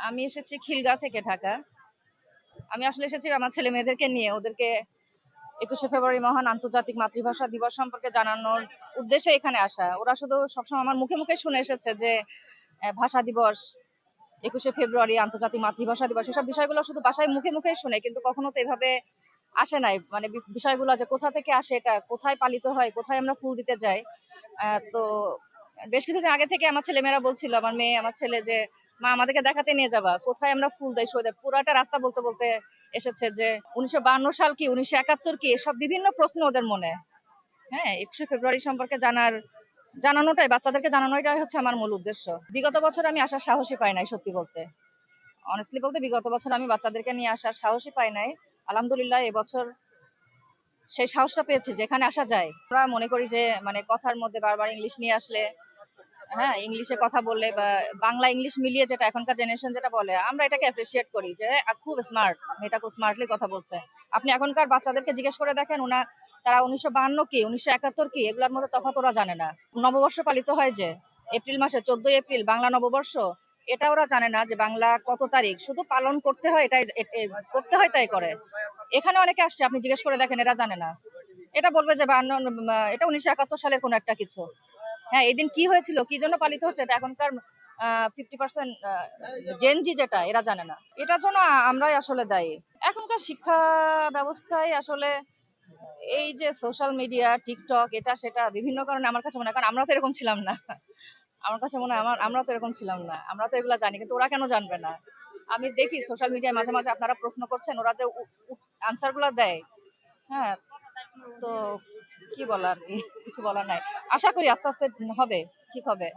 আমি এসেছি খিলগাঁও থেকে ঢাকা। আমি আসলে এসেছি আমার ছেলে মেয়েদেরকে নিয়ে ওদেরকে 21শে ফেব্রুয়ারি মহান আন্তর্জাতিক মাতৃভাষা দিবস সম্পর্কে জানানোর উদ্দেশ্যে এখানে আসা। ওরা শুধু সবসময় আমার মুখে মুখে শুনে এসেছে যে ভাষা দিবস, 21শে ফেব্রুয়ারি আন্তর্জাতিক মাতৃভাষা দিবস, এসব বিষয়গুলো শুধু বাসায় মুখে মুখে শুনে, কিন্তু কখনো তো এভাবে আসে নাই। মানে বিষয়গুলো যে কোথা থেকে আসে, এটা কোথায় পালিত হয়, কোথায় আমরা ফুল দিতে যাই। তো বেশ কিছুদিন আগে থেকে আমার ছেলেমেয়েরা বলছিল, আমার মেয়ে আমার ছেলে, যে মা আমাদেরকে দেখাতে নিয়ে যাবা কোথায় আমরা ফুল দেই শহীদে। পুরাটা রাস্তা বলতে বলতে এসেছে যে 1952 সাল কি, 1971 কি, এসব বিভিন্ন প্রশ্ন ওদের মনে। হ্যাঁ, 21শে ফেব্রুয়ারি সম্পর্কে জানানোটাই, বাচ্চাদেরকে জানানোটাই হচ্ছে আমার মূল উদ্দেশ্য। বিগত বছর আমি আসার সাহসই পাই নাই, সত্যি বলতে, অনেস্টলি বলতে বিগত বছর আমি বাচ্চাদেরকে নিয়ে আসার সাহসই পাই নাই। আলহামদুলিল্লাহ এবছর সেই সাহসটা পেয়েছি, যেখানে আসা যায়। আমরা মনে করি যে মানে কথার মধ্যে বারবার ইংলিশ নিয়ে আসলে, হ্যাঁ, ইংলিশে কথা বললে বা বাংলা ইংলিশ মিলিয়ে, যেটা এখনকার জেনারেশন যেটা বলে, আমরা এটাকে অ্যাপ্রিসিয়েট করি যে খুব স্মার্ট, মেয়েটা খুব স্মার্টলি কথা বলছে। আপনি এখনকার বাচ্চাদেরকে জিজ্ঞেস করে দেখেন, তারা 1952 কি, 1971 কি, এগুলোর মধ্যে তফাৎ ওরা জানে না। নববর্ষ পালিত হয় যে এপ্রিল মাসে, 14 এপ্রিল বাংলা নববর্ষ, এটা ওরা জানে না যে বাংলা কত তারিখ, শুধু পালন করতে হয়, এটাই করতে হয়, তাই করে। এখানে অনেকে আসছে, আপনি জিজ্ঞেস করে দেখেন, এরা জানে না। এটা বলবে যে এটা 1971 সালের কোনো একটা কিছু। হ্যাঁ, এদিন কি হয়েছিল, কি জন্য পালিত হচ্ছে, এটা এখনকার 50% জেনজি যেটা, এরা জানে না। এটার জন্য আমরাই আসলে দায়ী। এখনকার শিক্ষা ব্যবস্থায় আসলে এই যে সোশ্যাল মিডিয়া, টিকটক, এটা সেটা বিভিন্ন কারণে, আমার কাছে মনে হয়, কারণ আমরা তো এরকম ছিলাম না। আমার কাছে মনে হয় আমরা তো এরকম ছিলাম না, আমরা তো এগুলা জানি, কিন্তু ওরা কেন জানবে না? আমি দেখি সোশ্যাল মিডিয়ায় মাঝে মাঝে আপনারা প্রশ্ন করছেন, ওরা যে আনসার গুলা দেয়, হ্যাঁ, তো কি বলার, কিছু বলার নাই। আশা করি আস্তে আস্তে হবে, ঠিক হবে।